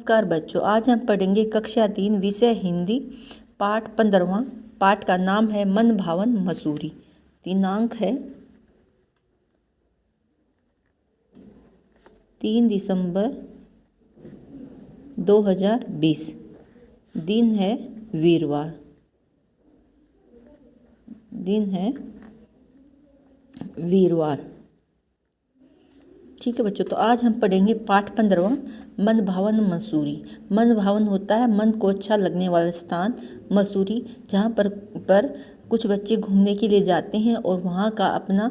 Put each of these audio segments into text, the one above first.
नमस्कार बच्चों, आज हम पढ़ेंगे कक्षा 3 विषय हिंदी पाठ 15वां। पाठ का नाम है मन भावन मसूरी। दिनांक है 3 दिसंबर 2020। दिन है वीरवार। ठीक है बच्चों, तो आज हम पढ़ेंगे पाठ 15वां मन भावन मसूरी। मन भावन होता है मन को अच्छा लगने वाला स्थान। मसूरी जहाँ पर कुछ बच्चे घूमने के लिए जाते हैं और वहाँ का अपना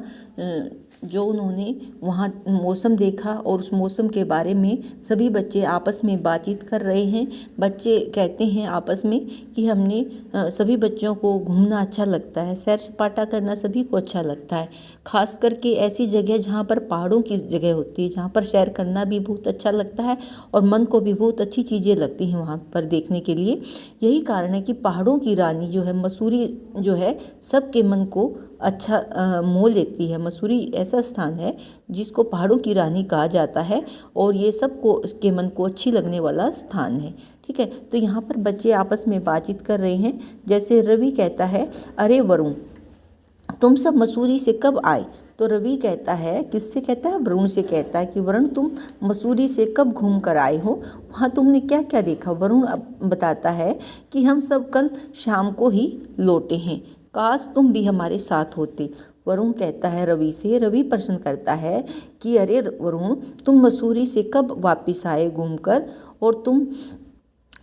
जो उन्होंने वहाँ मौसम देखा और उस मौसम के बारे में सभी बच्चे आपस में बातचीत कर रहे हैं। बच्चे कहते हैं आपस में कि हमने सभी बच्चों को घूमना अच्छा लगता है, सैर सपाटा करना सभी को अच्छा लगता है। खास करके ऐसी जगह जहाँ पर पहाड़ों की जगह होती है, जहाँ पर सैर करना भी बहुत अच्छा लगता है और मन को भी बहुत अच्छी चीज़ें लगती हैं वहाँ पर देखने के लिए। यही कारण है कि पहाड़ों की रानी जो है मसूरी जो है सबके मन को अच्छा मोह लेती है। मसूरी ऐसा स्थान है जिसको पहाड़ों की रानी कहा जाता है और ये सबको के मन को अच्छी लगने वाला स्थान है। ठीक है, तो यहाँ पर बच्चे आपस में बातचीत कर रहे हैं। जैसे रवि कहता है, अरे वरुण तुम सब मसूरी से कब आए? तो रवि कहता है, किससे कहता है? वरुण से कहता है कि वरुण तुम मसूरी से कब घूम कर आए हो, वहाँ तुमने क्या क्या देखा? वरुण बताता है कि हम सब कल शाम को ही लौटे हैं, काश तुम भी हमारे साथ होते। वरुण कहता है रवि से, रवि प्रश्न करता है कि अरे वरुण तुम मसूरी से कब वापस आए घूमकर? और तुम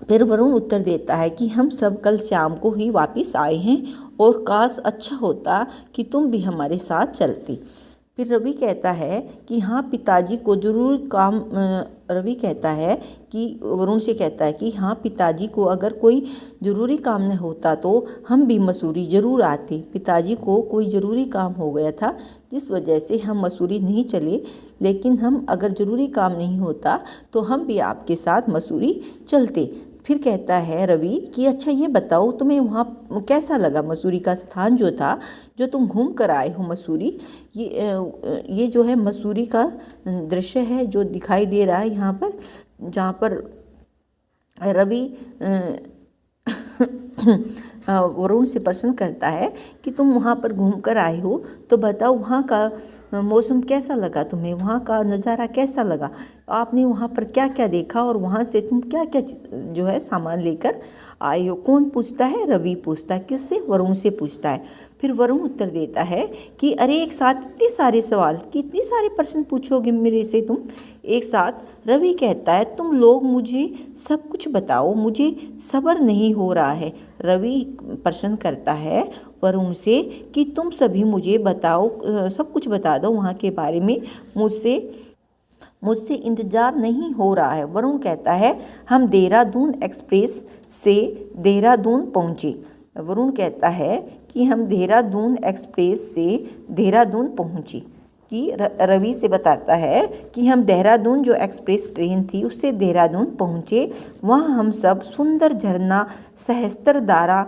फिर वरुण उत्तर देता है कि हम सब कल शाम को ही वापस आए हैं और काश अच्छा होता कि तुम भी हमारे साथ चलती। फिर रवि कहता है कि हाँ पिताजी को जरूर काम रवि कहता है कि वरुण से कहता है कि हाँ पिताजी को अगर कोई ज़रूरी काम न होता तो हम भी मसूरी ज़रूर आते। पिताजी को कोई ज़रूरी काम हो गया था जिस वजह से हम मसूरी नहीं चले, लेकिन हम अगर ज़रूरी काम नहीं होता तो हम भी आपके साथ मसूरी चलते। फिर कहता है रवि कि अच्छा ये बताओ तुम्हें वहाँ कैसा लगा? मसूरी का स्थान जो था, जो तुम घूम कर आए हो मसूरी, ये जो है मसूरी का दृश्य है जो दिखाई दे रहा है यहाँ पर, जहाँ पर रवि वरुण से प्रश्न करता है कि तुम वहाँ पर घूम कर आए हो तो बताओ वहाँ का मौसम कैसा लगा तुम्हें, वहाँ का नज़ारा कैसा लगा, आपने वहाँ पर क्या क्या देखा और वहाँ से तुम क्या क्या जो है सामान लेकर आए हो? कौन पूछता है? रवि पूछता है। किससे? वरुण से पूछता है। फिर वरुण उत्तर देता है कि अरे एक साथ इतने सारे सवाल, कितने सारे प्रश्न पूछोगे मेरे से तुम एक साथ? रवि कहता है तुम लोग मुझे सब कुछ बताओ, मुझे सब्र नहीं हो रहा है। रवि प्रश्न करता है वरुण से कि तुम सभी मुझे बताओ, सब कुछ बता दो वहाँ के बारे में, मुझसे इंतज़ार नहीं हो रहा है। वरुण कहता है हम देहरादून एक्सप्रेस से देहरादून पहुँचे। वरुण कहता है कि हम देहरादून एक्सप्रेस से देहरादून पहुँचे। कि रवि से बताता है कि हम देहरादून जो एक्सप्रेस ट्रेन थी उससे देहरादून पहुँचे। वहाँ हम सब सुंदर झरना सहस्त्रधारा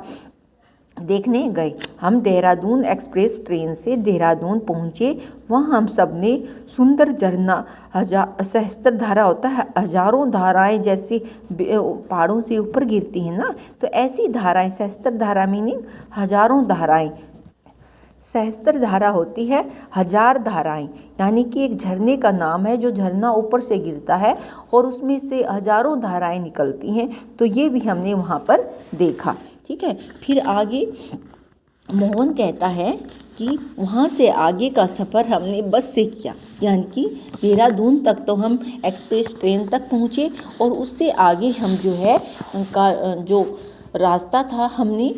देखने गए। हम देहरादून एक्सप्रेस ट्रेन से देहरादून पहुँचे, वहाँ हम सब ने सुंदर झरना, सहस्त्रधारा होता है हजारों धाराएं जैसे पहाड़ों से ऊपर गिरती हैं ना, तो ऐसी धाराएं, सहस्त्रधारा मीनिंग हजारों धाराएं, सहस्त्रधारा होती है हजार धाराएं, यानी कि एक झरने का नाम है जो झरना ऊपर से गिरता है और उसमें से हजारों धाराएं निकलती हैं। तो ये भी हमने वहाँ पर देखा। ठीक है, फिर आगे मोहन कहता है कि वहाँ से आगे का सफ़र हमने बस से किया, यानी कि देहरादून तक तो हम एक्सप्रेस ट्रेन तक पहुँचे और उससे आगे हम जो है उनका जो रास्ता था हमने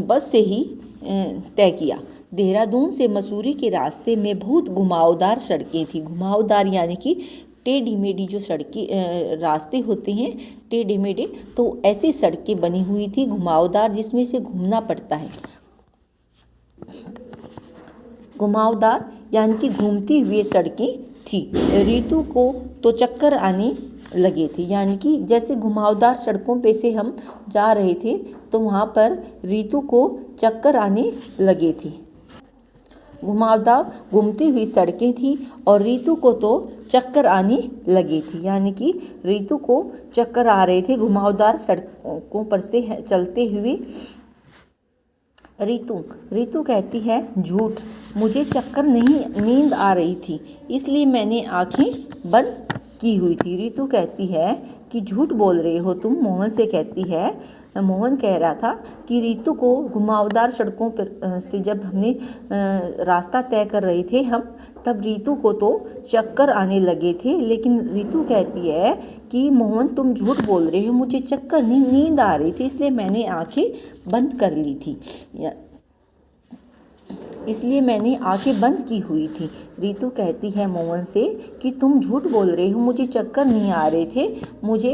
बस से ही तय किया। देहरादून से मसूरी के रास्ते में बहुत घुमावदार सड़कें थी। घुमावदार यानी कि टेढ़ी मेढ़ी जो सड़कें रास्ते होते हैं, टेढ़े मेढ़े, तो ऐसी सड़कें बनी हुई थी घुमावदार, जिसमें से घूमना पड़ता है। घुमावदार यानी कि घूमती हुई सड़कें थी। ऋतु को तो चक्कर आने लगे थे, यानी कि जैसे घुमावदार सड़कों पे से हम जा रहे थे तो वहाँ पर ऋतु को चक्कर आने लगे थे। घुमावदार घूमती हुई सड़कें थी और ऋतु को तो चक्कर आने लगी थी, यानी कि ऋतु को चक्कर आ रहे थे घुमावदार सड़कों पर से चलते हुए। ऋतु कहती है झूठ, मुझे चक्कर नहीं, नींद आ रही थी इसलिए मैंने आंखें बंद की हुई थी। ऋतु कहती है कि झूठ बोल रहे हो तुम, मोहन से कहती है। मोहन कह रहा था कि ऋतु को घुमावदार सड़कों पर से जब हमने रास्ता तय कर रहे थे हम, तब ऋतु को तो चक्कर आने लगे थे, लेकिन ऋतु कहती है कि मोहन तुम झूठ बोल रहे हो, मुझे चक्कर नहीं, नींद आ रही थी इसलिए मैंने आंखें बंद कर ली थी, इसलिए मैंने आंखें बंद की हुई थी। ऋतु कहती है मोहन से कि तुम झूठ बोल रहे हो, मुझे चक्कर नहीं आ रहे थे, मुझे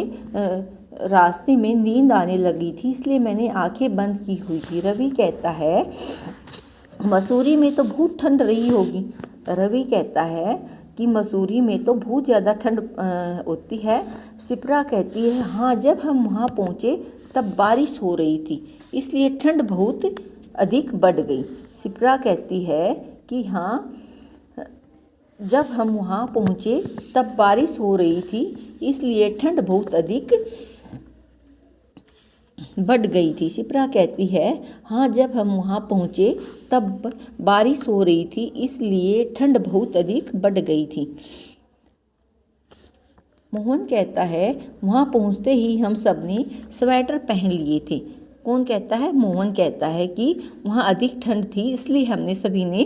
रास्ते में नींद आने लगी थी इसलिए मैंने आंखें बंद की हुई थी। रवि कहता है मसूरी में तो बहुत ठंड रही होगी। रवि कहता है कि मसूरी में तो बहुत ज़्यादा ठंड होती है। शिप्रा कहती है हाँ, जब हम वहाँ पहुँचे तब बारिश हो रही थी इसलिए ठंड बहुत अधिक बढ़ गई। शिप्रा कहती है कि हाँ, जब हम वहाँ पहुँचे तब बारिश हो रही थी इसलिए ठंड बहुत अधिक बढ़ गई थी। शिप्रा कहती है हाँ, जब हम वहाँ पहुँचे तब बारिश हो रही थी इसलिए ठंड बहुत अधिक बढ़ गई थी। मोहन कहता है वहाँ पहुँचते ही हम सब ने स्वेटर पहन लिए थे। कौन कहता है? मोहन कहता है कि वहाँ अधिक ठंड थी इसलिए हमने सभी ने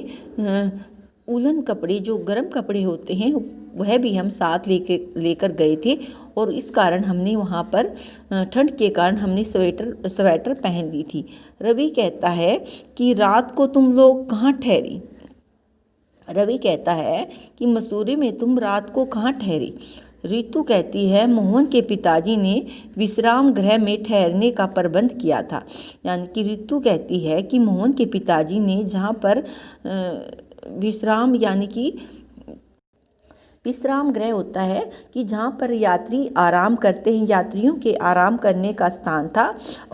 उलन कपड़े, जो गर्म कपड़े होते हैं, वह भी हम साथ लेकर गए थे और इस कारण हमने वहाँ पर ठंड के कारण हमने स्वेटर पहन ली थी। रवि कहता है कि रात को तुम लोग कहाँ ठहरे? रवि कहता है कि मसूरी में तुम रात को कहाँ ठहरे? ऋतु कहती है मोहन के पिताजी ने विश्राम गृह में ठहरने का प्रबंध किया था। यानी कि ऋतु कहती है कि मोहन के पिताजी ने जहाँ पर विश्राम, यानी कि विश्राम गृह होता है कि जहाँ पर यात्री आराम करते हैं, यात्रियों के आराम करने का स्थान था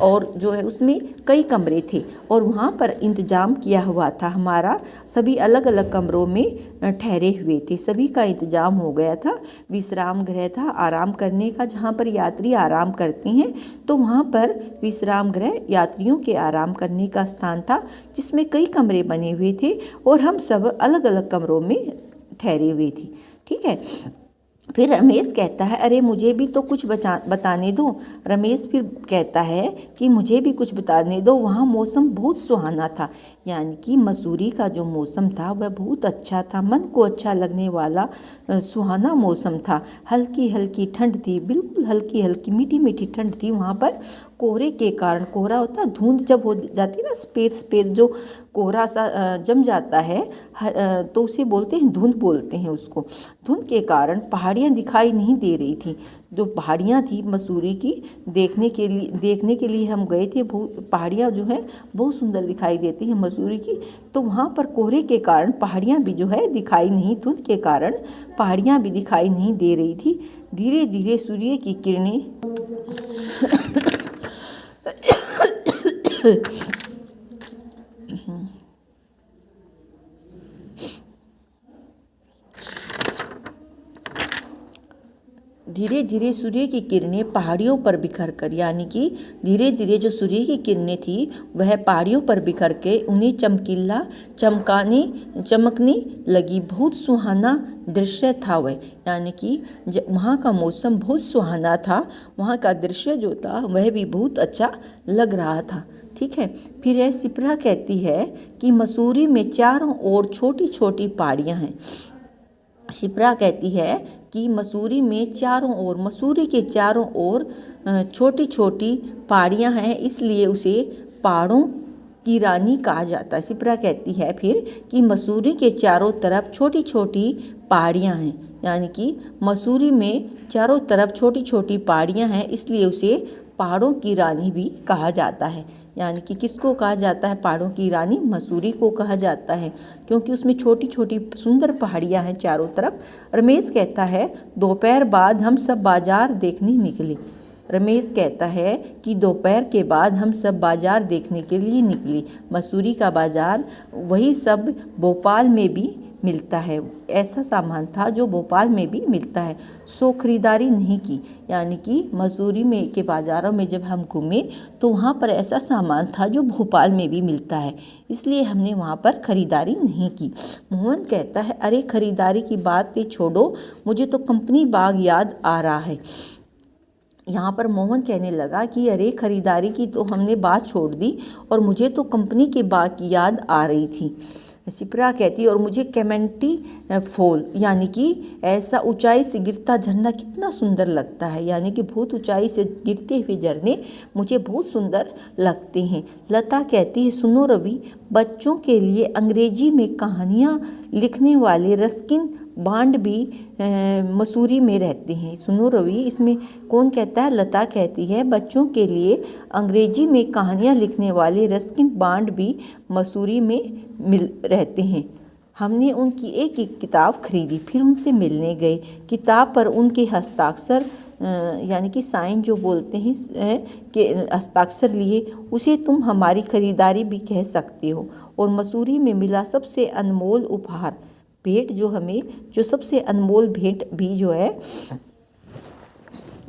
और जो है उसमें कई कमरे थे और वहाँ पर इंतज़ाम किया हुआ था। हमारा सभी अलग अलग कमरों में ठहरे हुए थे, सभी का इंतज़ाम हो गया था। विश्राम गृह था आराम करने का, जहाँ पर यात्री आराम करते हैं, तो वहाँ पर विश्राम गृह यात्रियों के आराम करने का स्थान था जिसमें कई कमरे बने हुए थे और हम सब अलग अलग कमरों में ठहरे हुए थे। ठीक है। फिर रमेश कहता है अरे मुझे भी तो कुछ बताने दो। रमेश फिर कहता है कि मुझे भी कुछ बताने दो। वहाँ मौसम बहुत सुहाना था, यानी कि मसूरी का जो मौसम था वह बहुत अच्छा था, मन को अच्छा लगने वाला सुहाना मौसम था। हल्की हल्की ठंड थी, बिल्कुल हल्की हल्की मीठी मीठी ठंड थी। वहाँ पर कोहरे के कारण, कोहरा होता है धुंध जब हो जाती है ना, सफ़ेद जो कोहरा सा जम जाता है तो उसे बोलते हैं धुंध, बोलते हैं उसको। धुंध के कारण पहाड़ियाँ दिखाई नहीं दे रही थी। जो पहाड़ियाँ थी मसूरी की, देखने के लिए हम गए थे। पहाड़ियाँ जो है बहुत सुंदर दिखाई देती हैं मसूरी की। तो वहाँ पर कोहरे के कारण पहाड़ियाँ भी जो है दिखाई नहीं, धुंध के कारण पहाड़ियाँ भी दिखाई नहीं दे रही थी। धीरे धीरे सूर्य की किरणें धीरे धीरे सूर्य की किरणें पहाड़ियों पर बिखर कर, यानी कि धीरे धीरे जो सूर्य की किरणें थी वह पहाड़ियों पर बिखर के उन्हें चमकने लगी। बहुत सुहाना दृश्य था वह, यानी कि वहाँ का मौसम बहुत सुहाना था, वहाँ का दृश्य जो था वह भी बहुत अच्छा लग रहा था। ठीक है। फिर यह शिप्रा कहती है कि मसूरी में चारों ओर छोटी छोटी पहाड़ियाँ हैं। शिप्रा कहती है कि मसूरी में चारों ओर, मसूरी के चारों ओर छोटी छोटी पहाड़ियाँ हैं, इसलिए उसे पहाड़ों की रानी कहा जाता है। शिप्रा कहती है फिर कि मसूरी के चारों तरफ छोटी छोटी पहाड़ियाँ हैं, यानी कि मसूरी में चारों तरफ छोटी छोटी पहाड़ियाँ हैं, इसलिए उसे पहाड़ों की रानी भी कहा जाता है। यानी कि किसको कहा जाता है? पहाड़ों की रानी मसूरी को कहा जाता है, क्योंकि उसमें छोटी छोटी सुंदर पहाड़ियाँ हैं चारों तरफ। रमेश कहता है दोपहर बाद हम सब बाजार देखने निकले। रमेश कहता है कि दोपहर के बाद हम सब बाजार देखने के लिए निकले। मसूरी का बाजार वही सब भोपाल में भी मिलता है, ऐसा सामान था जो भोपाल में भी मिलता है। सो खरीदारी नहीं की, यानी कि मसूरी में के बाज़ारों में जब हम घूमे तो वहाँ पर ऐसा सामान था जो भोपाल में भी मिलता है, इसलिए हमने वहाँ पर खरीदारी नहीं की। मोहन कहता है, अरे खरीदारी की बात ही छोड़ो, मुझे तो कंपनी बाग याद आ रहा है। यहाँ पर मोहन कहने लगा कि अरे खरीदारी की तो हमने बात छोड़ दी और मुझे तो कंपनी के बाग की याद आ रही थी। शिप्रा कहती और मुझे कैमेंटी फॉल यानी कि ऐसा ऊंचाई से गिरता झरना कितना सुंदर लगता है, यानी कि बहुत ऊंचाई से गिरते हुए झरने मुझे बहुत सुंदर लगते हैं। लता कहती है, सुनो रवि, बच्चों के लिए अंग्रेजी में कहानियाँ लिखने वाले रस्किन बांड भी मसूरी में रहते हैं। सुनो रवि, इसमें कौन कहता है? लता कहती है, बच्चों के लिए अंग्रेजी में कहानियाँ लिखने वाले रस्किन बांड भी मसूरी में रहते हैं। हमने उनकी एक एक किताब खरीदी, फिर उनसे मिलने गए। किताब पर उनके हस्ताक्षर यानी कि साइन जो बोलते हैं के हस्ताक्षर लिए, उसे तुम हमारी खरीदारी भी कह सकते हो। और मसूरी में मिला सबसे अनमोल उपहार, भेंट जो सबसे अनमोल भेंट भी जो है,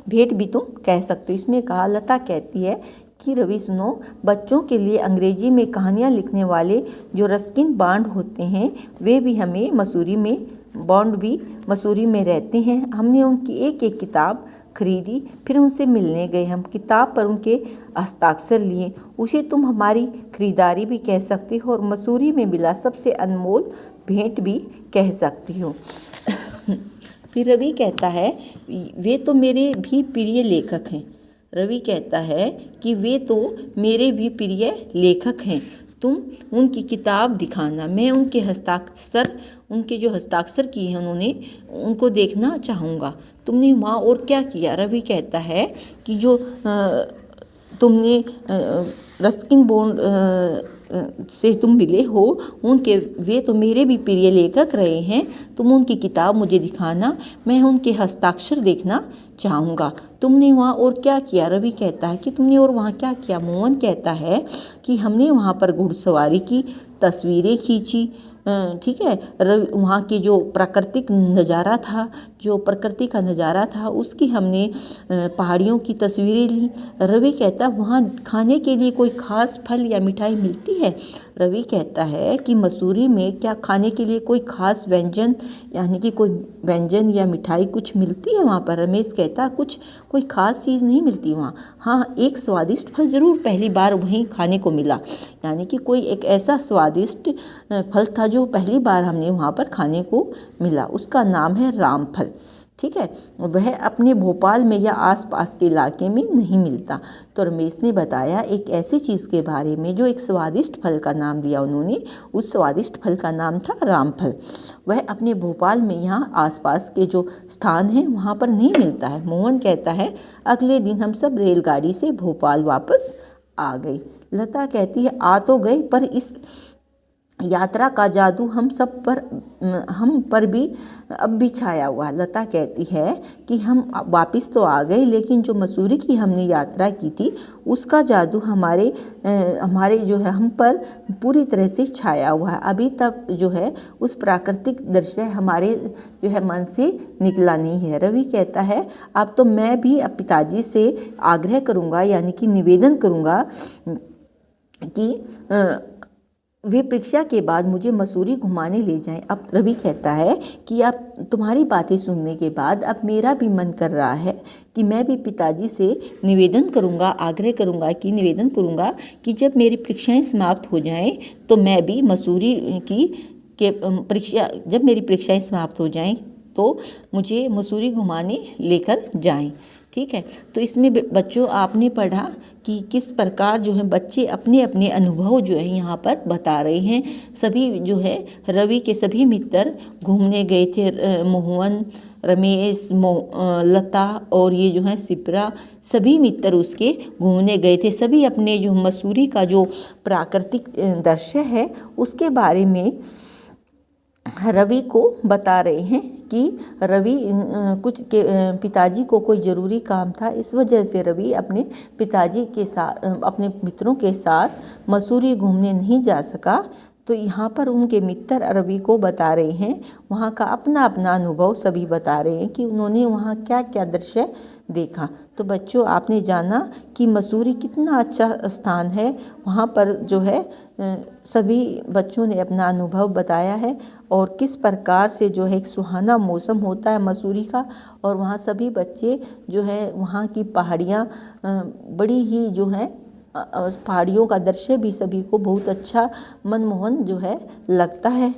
भेंट भी तुम कह सकते हो। इसमें कहा, लता कहती है कि रवि सुनो, बच्चों के लिए अंग्रेजी में कहानियाँ लिखने वाले जो रस्किन बांड होते हैं वे भी हमें मसूरी में रहते हैं। हमने उनकी एक एक किताब खरीदी, फिर उनसे मिलने गए। हम किताब पर उनके हस्ताक्षर लिए, उसे तुम हमारी खरीदारी भी कह सकते हो और मसूरी में मिला सबसे अनमोल भेंट भी कह सकती हो। फिर रवि कहता है, वे तो मेरे भी प्रिय लेखक हैं। रवि कहता है कि वे तो मेरे भी प्रिय लेखक हैं, तुम उनकी किताब दिखाना, मैं उनके जो हस्ताक्षर किए हैं उन्होंने, उनको देखना चाहूँगा। तुमने वहाँ और क्या किया? रवि कहता है कि जो तुमने रस्किन बॉन्ड से तुम मिले हो, वे तो मेरे भी प्रिय लेखक रहे हैं, तुम उनकी किताब मुझे दिखाना, मैं उनके हस्ताक्षर देखना चाहूँगा। तुमने वहाँ और क्या किया? रवि कहता है कि तुमने और वहाँ क्या किया? मोहन कहता है कि हमने वहाँ पर घुड़सवारी की तस्वीरें खींची, ठीक है। वहाँ की जो प्रकृति का नज़ारा था उसकी हमने पहाड़ियों की तस्वीरें ली। रवि कहता है, वहाँ खाने के लिए कोई ख़ास फल या मिठाई मिलती है? रवि कहता है कि मसूरी में क्या खाने के लिए कोई ख़ास व्यंजन यानी कि कोई व्यंजन या मिठाई कुछ मिलती है वहाँ पर? रमेश कहता है, कोई ख़ास चीज़ नहीं मिलती वहाँ। हाँ, एक स्वादिष्ट फल ज़रूर पहली बार वहीं खाने को मिला, यानी कि कोई एक ऐसा स्वादिष्ट फल था जो पहली बार हमने वहाँ पर खाने को मिला, उसका नाम है रामफल, ठीक है। वह अपने भोपाल में या आसपास के इलाके में नहीं मिलता। तो रमेश ने बताया एक ऐसी चीज़ के बारे में जो एक स्वादिष्ट फल का नाम दिया उन्होंने, उस स्वादिष्ट फल का नाम था रामफल। वह अपने भोपाल में यहाँ आसपास के जो स्थान हैं वहाँ पर नहीं मिलता है। मोहन कहता है, अगले दिन हम सब रेलगाड़ी से भोपाल वापस आ गए। लता कहती है, आ तो गए पर इस यात्रा का जादू हम पर भी अब भी छाया हुआ। लता कहती है कि हम वापस तो आ गए, लेकिन जो मसूरी की हमने यात्रा की थी उसका जादू हमारे जो है हम पर पूरी तरह से छाया हुआ है। अभी तक जो है उस प्राकृतिक दृश्य हमारे जो है मन से निकला नहीं है। रवि कहता है, अब तो मैं भी अब पिताजी से आग्रह करूँगा, यानी कि निवेदन करूँगा कि वे परीक्षा के बाद मुझे मसूरी घुमाने ले जाएं। अब रवि कहता है कि अब तुम्हारी बातें सुनने के बाद अब मेरा भी मन कर रहा है कि मैं भी पिताजी से निवेदन करूंगा कि जब मेरी परीक्षाएं समाप्त हो जाएं तो मैं भी मसूरी जब मेरी परीक्षाएं समाप्त हो जाएं तो मुझे मसूरी घुमाने लेकर जाएं, ठीक है। तो इसमें बच्चों आपने पढ़ा कि किस प्रकार जो है बच्चे अपने अपने अनुभव जो है यहाँ पर बता रहे हैं। सभी जो है रवि के सभी मित्र घूमने गए थे, मोहन, रमेश, लता और ये जो है शिप्रा, सभी मित्र उसके घूमने गए थे। सभी अपने जो मसूरी का जो प्राकृतिक दृश्य है उसके बारे में रवि को बता रहे हैं कि रवि कुछ के पिताजी को कोई ज़रूरी काम था, इस वजह से रवि अपने पिताजी के साथ अपने मित्रों के साथ मसूरी घूमने नहीं जा सका। तो यहाँ पर उनके मित्र रवि को बता रहे हैं, वहाँ का अपना अपना अनुभव सभी बता रहे हैं कि उन्होंने वहाँ क्या क्या दृश्य देखा। तो बच्चों, आपने जाना कि मसूरी कितना अच्छा स्थान है। वहाँ पर जो है सभी बच्चों ने अपना अनुभव बताया है और किस प्रकार से जो है एक सुहाना मौसम होता है मसूरी का। और वहाँ सभी बच्चे जो है वहाँ की पहाड़ियाँ बड़ी ही जो है पहाड़ियों का दृश्य भी सभी को बहुत अच्छा मनमोहन जो है लगता है।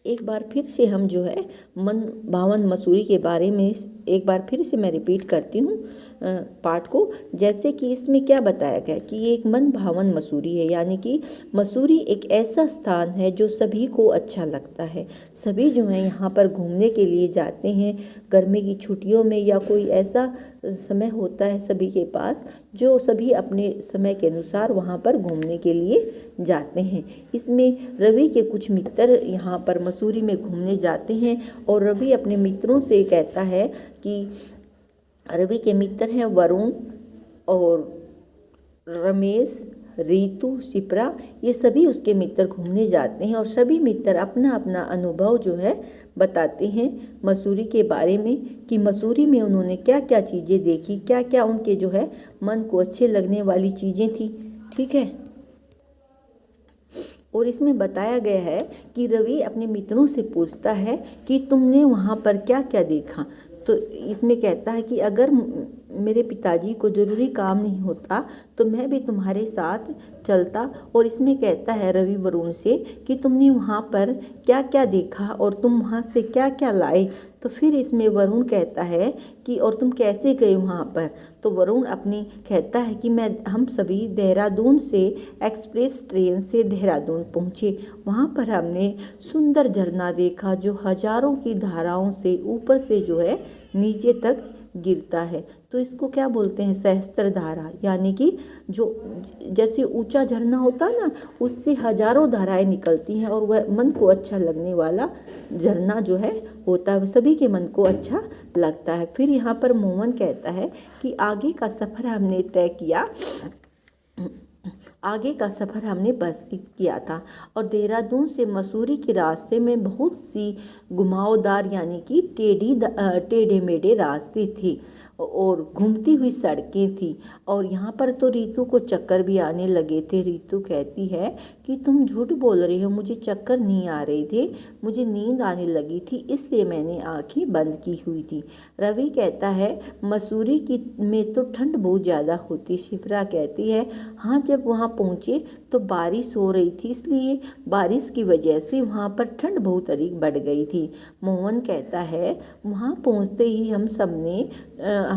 एक बार फिर से हम जो है मन भावन मसूरी के बारे में एक बार फिर से मैं रिपीट करती हूँ पाठ को। जैसे कि इसमें क्या बताया गया कि ये एक मन भावन मसूरी है, यानी कि मसूरी एक ऐसा स्थान है जो सभी को अच्छा लगता है। सभी जो है यहाँ पर घूमने के लिए जाते हैं गर्मी की छुट्टियों में, या कोई ऐसा समय होता है सभी के पास जो सभी अपने समय के अनुसार वहाँ पर घूमने के लिए जाते हैं। इसमें रवि के कुछ मित्र यहाँ पर मसूरी में घूमने जाते हैं और रवि अपने मित्रों से कहता है कि रवि के मित्र हैं वरुण और रमेश, रीतु, शिप्रा, ये सभी उसके मित्र घूमने जाते हैं और सभी मित्र अपना अपना अनुभव जो है बताते हैं मसूरी के बारे में कि मसूरी में उन्होंने क्या क्या चीज़ें देखी, क्या क्या उनके जो है मन को अच्छे लगने वाली चीज़ें थी। ठीक है। और इसमें बताया गया है कि रवि अपने मित्रों से पूछता है कि तुमने वहाँ पर क्या क्या देखा। तो इसमें कहता है कि अगर मेरे पिताजी को ज़रूरी काम नहीं होता तो मैं भी तुम्हारे साथ चलता। और इसमें कहता है रवि वरुण से कि तुमने वहाँ पर क्या क्या देखा और तुम वहाँ से क्या क्या लाए। तो फिर इसमें वरुण कहता है कि और तुम कैसे गए वहाँ पर। तो वरुण अपनी कहता है कि हम सभी देहरादून से एक्सप्रेस ट्रेन से देहरादून पहुँचे। वहाँ पर हमने सुंदर झरना देखा जो हजारों की धाराओं से ऊपर से जो है नीचे तक गिरता है। तो इसको क्या बोलते हैं, सहस्त्र धारा, यानी कि जो जैसे ऊंचा झरना होता है ना, उससे हजारों धाराएं निकलती हैं और वह मन को अच्छा लगने वाला झरना जो है होता है, सभी के मन को अच्छा लगता है। फिर यहाँ पर मोहन कहता है कि आगे का सफ़र हमने तय किया, आगे का सफ़र हमने बस से किया था और देहरादून से मसूरी के रास्ते में बहुत सी घुमावदार यानी कि टेढ़े मेढ़े रास्ते थे और घूमती हुई सड़कें थी। और यहाँ पर तो रीतू को चक्कर भी आने लगे थे। रीतू कहती है कि तुम झूठ बोल रही हो, मुझे चक्कर नहीं आ रहे थे, मुझे नींद आने लगी थी इसलिए मैंने आंखें बंद की हुई थी। रवि कहता है मसूरी की में तो ठंड बहुत ज़्यादा होती। शिप्रा कहती है हाँ, जब वहाँ पहुँचे तो बारिश हो रही थी, इसलिए बारिश की वजह से वहाँ पर ठंड बहुत अधिक बढ़ गई थी। मोहन कहता है वहाँ पहुँचते ही हम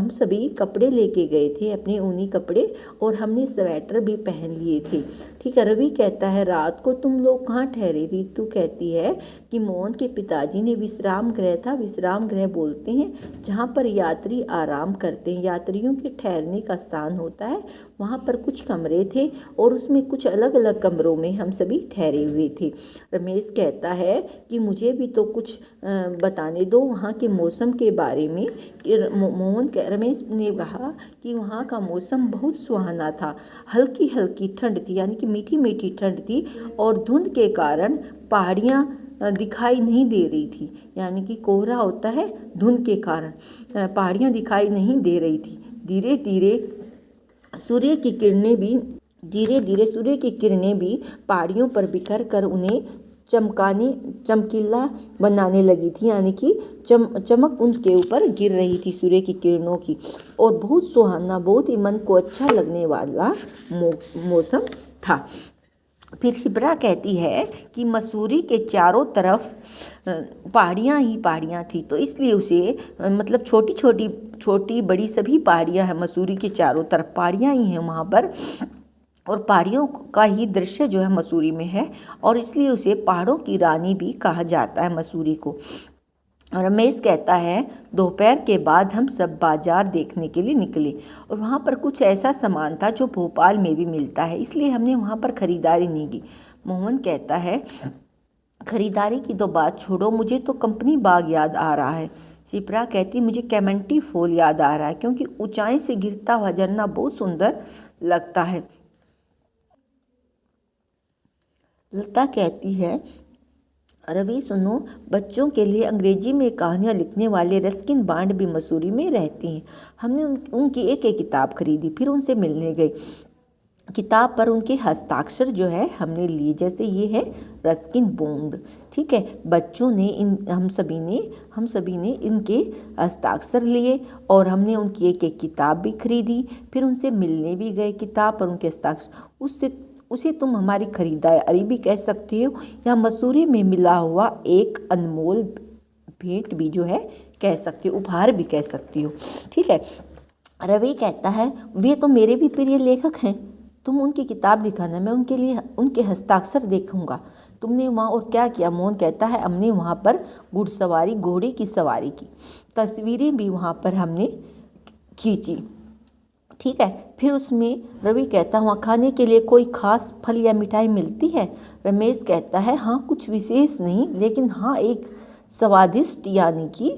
सभी कपड़े लेके गए थे, अपने ऊनी कपड़े, और हमने स्वेटर भी पहन लिए थे। ठीक है। रवि कहता है रात को तुम लोग कहाँ ठहरे। रीतू कहती है कि मोहन के पिताजी ने विश्राम गृह था, विश्राम गृह बोलते हैं जहाँ पर यात्री आराम करते हैं, यात्रियों के ठहरने का स्थान होता है। वहाँ पर कुछ कमरे थे और उसमें कुछ अलग अलग कमरों में हम सभी ठहरे हुए थे। रमेश कहता है कि मुझे भी तो कुछ बताने दो वहाँ के मौसम के बारे में। रमेश ने कहा कि वहाँ का मौसम बहुत सुहाना था, हल्की हल्की ठंड थी यानी कि मीठी मीठी ठंड थी और धुंध के कारण पहाड़ियाँ दिखाई नहीं दे रही थी, यानी कि कोहरा होता है, धुंध के कारण पहाड़ियाँ दिखाई नहीं दे रही थी। धीरे धीरे सूर्य की किरणें भी पहाड़ियों पर बिखर कर उन्हें चमकीला बनाने लगी थी, यानी कि चमक उनके ऊपर गिर रही थी सूर्य की किरणों की। और बहुत सुहाना, बहुत ही मन को अच्छा लगने वाला मौसम था। फिर शिप्रा कहती है कि मसूरी के चारों तरफ पहाड़ियाँ ही पहाड़ियाँ थी, तो इसलिए उसे मतलब छोटी बड़ी सभी पहाड़ियाँ हैं। मसूरी के चारों तरफ पहाड़ियाँ ही हैं वहाँ पर, और पहाड़ियों का ही दृश्य जो है मसूरी में है, और इसलिए उसे पहाड़ों की रानी भी कहा जाता है मसूरी को। रमेश कहता है दोपहर के बाद हम सब बाजार देखने के लिए निकले और वहाँ पर कुछ ऐसा सामान था जो भोपाल में भी मिलता है, इसलिए हमने वहाँ पर ख़रीदारी नहीं की। मोहन कहता है, खरीदारी की तो बात छोड़ो, मुझे तो कंपनी बाग याद आ रहा है। शिप्रा कहती, मुझे कैमेंटी फॉल याद आ रहा है, क्योंकि ऊंचाई से गिरता हुआ झरना बहुत सुंदर लगता है। लता कहती है, रवि सुनो, बच्चों के लिए अंग्रेजी में कहानियाँ लिखने वाले रस्किन बॉन्ड भी मसूरी में रहती हैं। हमने उनकी एक एक किताब खरीदी, फिर उनसे मिलने गए। किताब पर उनके हस्ताक्षर जो है हमने लिए, जैसे ये है रस्किन बॉन्ड। ठीक है, बच्चों ने हम सभी ने इनके हस्ताक्षर लिए और हमने उनकी एक एक किताब भी खरीदी, फिर उनसे मिलने भी गए। किताब पर उनके हस्ताक्षर, उसे तुम हमारी खरीदारी भी कह सकते हो, या मसूरी में मिला हुआ एक अनमोल भेंट भी जो है कह सकते हो, उपहार भी कह सकती हो। ठीक है, रवि कहता है, वे तो मेरे भी प्रिय लेखक हैं, तुम उनकी किताब दिखाना, मैं उनके लिए उनके हस्ताक्षर देखूंगा। तुमने वहाँ और क्या किया? मोहन कहता है, हमने वहाँ पर घुड़सवारी, घोड़े की सवारी की, तस्वीरें भी वहाँ पर हमने खींची। ठीक है, फिर उसमें रवि कहता, वहाँ खाने के लिए कोई खास फल या मिठाई मिलती है? रमेश कहता है, हाँ कुछ विशेष नहीं, लेकिन हाँ एक स्वादिष्ट, यानी कि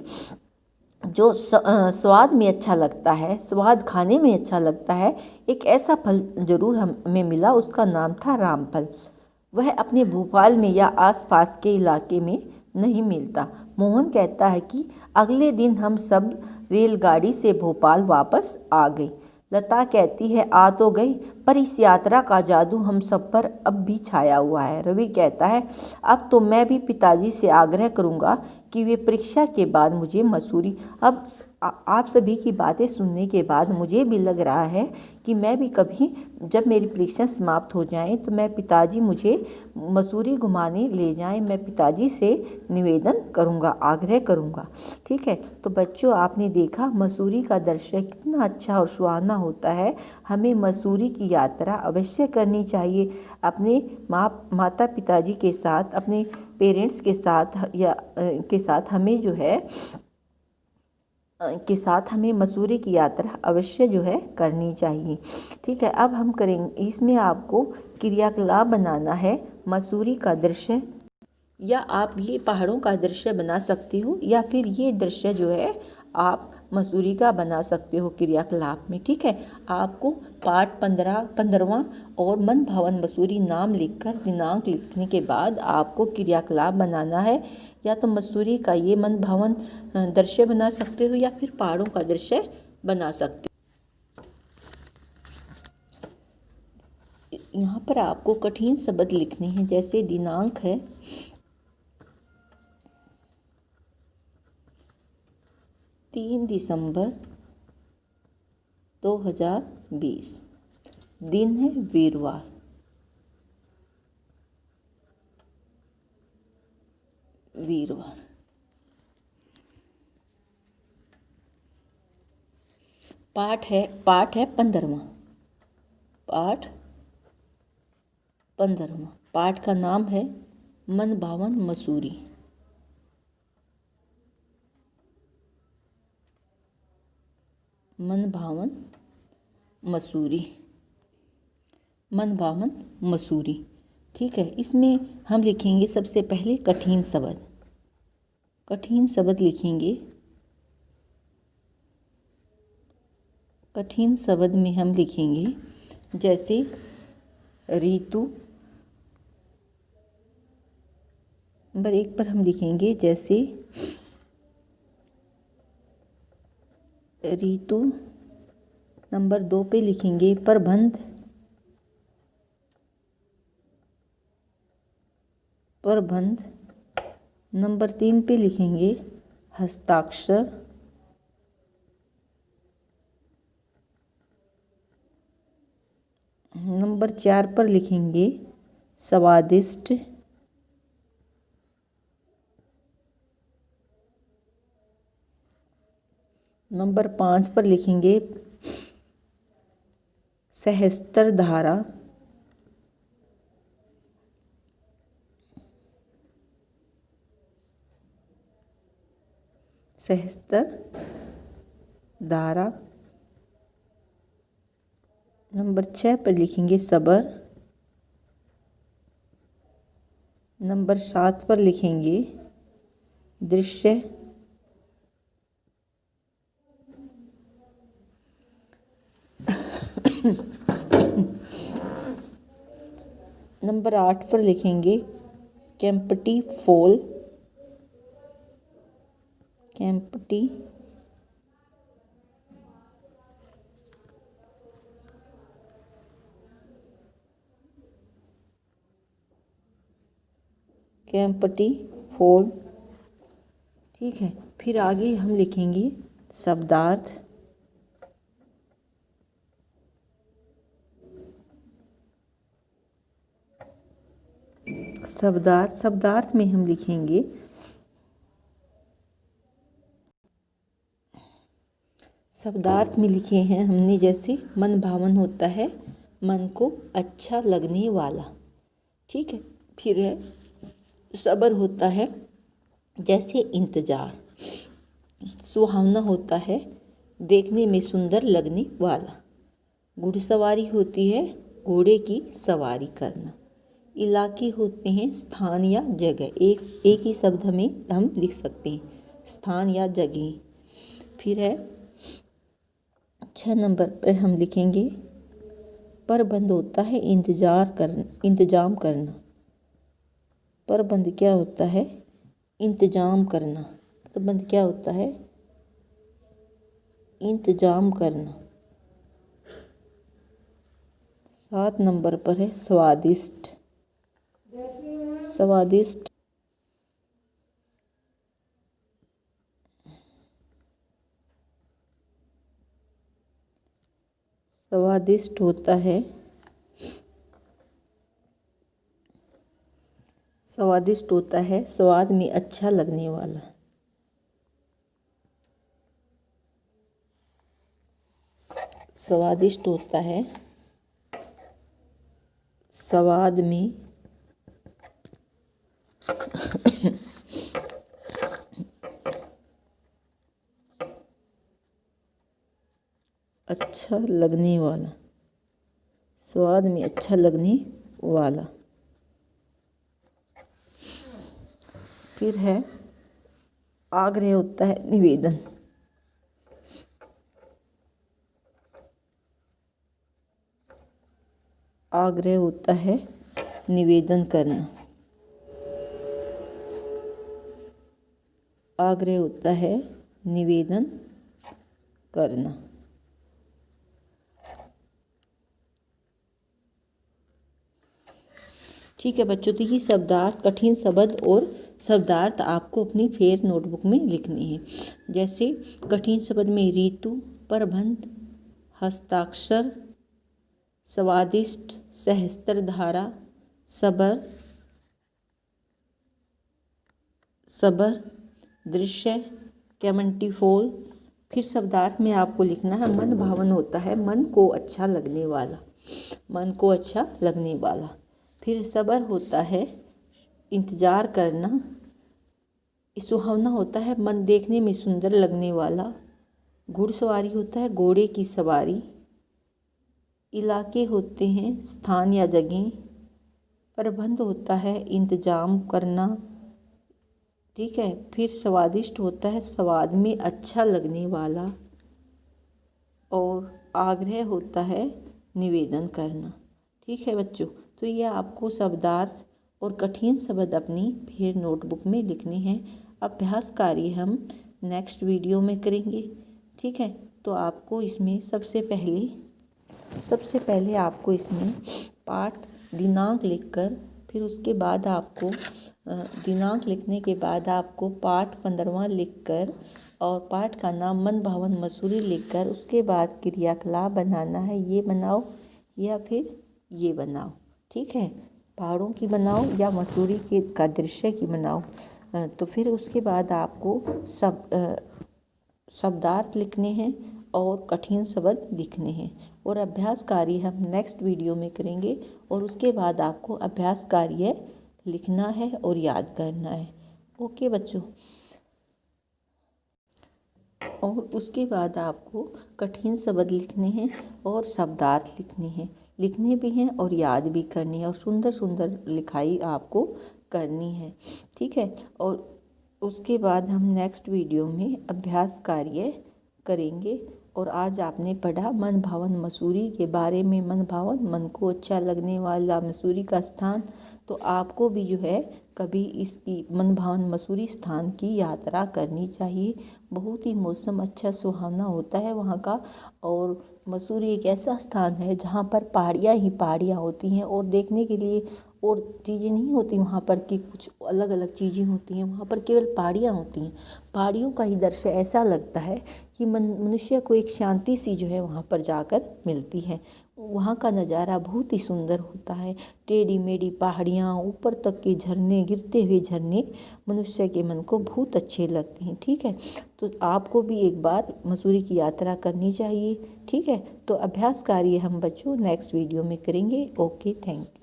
जो स्वाद में अच्छा लगता है, स्वाद खाने में अच्छा लगता है, एक ऐसा फल जरूर हमें मिला, उसका नाम था रामफल। वह अपने भोपाल में या आसपास के इलाके में नहीं मिलता। मोहन कहता है कि अगले दिन हम सब रेलगाड़ी से भोपाल वापस आ गए। लता कहती है, आ तो गई, पर इस यात्रा का जादू हम सब पर अब भी छाया हुआ है। रवि कहता है, अब तो मैं भी पिताजी से आग्रह करूंगा कि वे परीक्षा के बाद मुझे मसूरी। अब आप सभी की बातें सुनने के बाद मुझे भी लग रहा है कि मैं भी कभी, जब मेरी परीक्षा समाप्त हो जाए, तो मैं पिताजी मुझे मसूरी घुमाने ले जाएं। मैं पिताजी से निवेदन करूंगा, आग्रह करूंगा। ठीक है, तो बच्चों, आपने देखा मसूरी का दृश्य कितना अच्छा और सुहाना होता है। हमें मसूरी की यात्रा अवश्य करनी चाहिए। अपने माता पिताजी के साथ, अपने पेरेंट्स के साथ या के साथ हमें जो है के साथ हमें मसूरी की यात्रा अवश्य जो है करनी चाहिए। ठीक है, अब हम करेंगे, इसमें आपको क्रियाकलाप बनाना है। मसूरी का दृश्य, या आप ये पहाड़ों का दृश्य बना सकते हो, या फिर ये दृश्य जो है आप मसूरी का बना सकते हो क्रियाकलाप में। ठीक है, आपको पाठ 15वां और मन भावन मसूरी नाम लिखकर दिनांक लिखने के बाद आपको क्रियाकलाप बनाना है। या तो मसूरी का ये मन भावन दृश्य बना सकते हो, या फिर पहाड़ों का दृश्य बना सकते हो। यहाँ पर आपको कठिन शब्द लिखने हैं, जैसे दिनांक है 3 दिसंबर 2020, दिन है वीरवार। पाठ है 15वां। पाठ का नाम है मन भावन मसूरी। मन भावन मसूरी। ठीक है, इसमें हम लिखेंगे सबसे पहले कठिन शब्द लिखेंगे। कठिन शब्द में हम लिखेंगे जैसे ऋतु। नंबर 1 पर हम लिखेंगे जैसे ऋतु। नंबर 2 पे लिखेंगे प्रबंध। नंबर 3 पे लिखेंगे हस्ताक्षर। नंबर 4 पर लिखेंगे स्वादिष्ट। नंबर 5 पर लिखेंगे सहस्त्रधारा। नंबर 6 पर लिखेंगे सबर। नंबर 7 पर लिखेंगे दृश्य। नंबर 8 पर लिखेंगे कैंपटी फॉल। कैंपटी कैंपटी फॉल। ठीक है, फिर आगे हम लिखेंगे शब्दार्थ। शब्दार्थ में हम लिखेंगे शब्दार्थ में लिखे हैं हमने, जैसे मन भावन होता है, मन को अच्छा लगने वाला। ठीक है, फिर है सबर होता है, जैसे इंतजार। सुहावना होता है, देखने में सुंदर लगने वाला। घुड़सवारी होती है, घोड़े की सवारी करना। इलाके होते हैं, स्थान या जगह। एक ही शब्द में हम लिख सकते हैं, स्थान या जगह। फिर है 6 नंबर पर हम लिखेंगे प्रबंध होता है, इंतजाम करना। प्रबंध क्या होता है? इंतजाम करना। प्रबंध क्या होता है? इंतजाम करना। 7 नंबर पर है स्वादिष्ट। स्वादिष्ट स्वादिष्ट होता है, स्वादिष्ट होता है स्वाद में अच्छा लगने वाला। स्वादिष्ट होता है स्वाद में अच्छा लगने वाला। स्वाद में अच्छा लगने वाला। फिर है आग्रह होता है निवेदन। आग्रह होता है निवेदन करना। आग्रह होता है निवेदन करना। ठीक है बच्चों, तो ये शब्दार्थ, कठिन शब्द और शब्दार्थ आपको अपनी फेर नोटबुक में लिखने हैं। जैसे कठिन शब्द में ऋतु, प्रबंध, हस्ताक्षर, स्वादिष्ट, सहस्त्रधारा, सबर, दृश्य, कैंपटी फॉल। फिर शब्दार्थ में आपको लिखना है मन भावन होता है, मन को अच्छा लगने वाला। मन को अच्छा लगने वाला। फिर सबर होता है इंतजार करना। सुहावना होता है मन देखने में सुंदर लगने वाला। घुड़सवारी होता है घोड़े की सवारी। इलाके होते हैं स्थान या जगह। प्रबंध होता है इंतजाम करना। ठीक है, फिर स्वादिष्ट होता है स्वाद में अच्छा लगने वाला। और आग्रह होता है निवेदन करना। ठीक है बच्चों, तो ये आपको शब्दार्थ और कठिन शब्द अपनी फिर नोटबुक में लिखने हैं। अभ्यास कार्य हम नेक्स्ट वीडियो में करेंगे। ठीक है, तो आपको इसमें सबसे पहले आपको इसमें पाठ दिनांक लिखकर, फिर उसके बाद आपको दिनांक लिखने के बाद आपको पाठ 15वां लिखकर और पाठ का नाम मन भावन मसूरी लिखकर उसके बाद क्रियाकलाप बनाना है। ये बनाओ या फिर ये बनाओ। ठीक है, पहाड़ों की बनाओ या मसूरी के का दृश्य की बनाओ। तो फिर उसके बाद आपको शब्दार्थ लिखने हैं और कठिन शब्द लिखने हैं। और अभ्यास कार्य हम नेक्स्ट वीडियो में करेंगे। और उसके बाद आपको अभ्यास कार्य लिखना है और याद करना है। ओके बच्चों, और उसके बाद आपको कठिन शब्द लिखने हैं और शब्दार्थ लिखने भी हैं और याद भी करनी है। और सुंदर सुंदर लिखाई आपको करनी है। ठीक है, और उसके बाद हम नेक्स्ट वीडियो में अभ्यास कार्य करेंगे। और आज आपने पढ़ा मन भावन मसूरी के बारे में। मन भावन, मन को अच्छा लगने वाला मसूरी का स्थान। तो आपको भी जो है कभी इसकी मन भावन मसूरी स्थान की यात्रा करनी चाहिए। बहुत ही मौसम अच्छा सुहावना होता है वहाँ का। और मसूरी एक ऐसा स्थान है जहाँ पर पहाड़ियाँ ही पहाड़ियाँ होती हैं और देखने के लिए और चीज़ें नहीं होती वहाँ पर कि कुछ अलग अलग चीज़ें होती हैं। वहाँ पर केवल पहाड़ियाँ होती हैं। पहाड़ियों का ही दृश्य ऐसा लगता है कि मनुष्य को एक शांति सी जो है वहाँ पर जाकर मिलती है। वहाँ का नज़ारा बहुत ही सुंदर होता है। टेढ़ी मेढ़ी पहाड़ियाँ, ऊपर तक के झरने, गिरते हुए झरने मनुष्य के मन को बहुत अच्छे लगते हैं। ठीक है, तो आपको भी एक बार मसूरी की यात्रा करनी चाहिए। ठीक है, तो अभ्यास कार्य हम बच्चों नेक्स्ट वीडियो में करेंगे। Okay, thank you.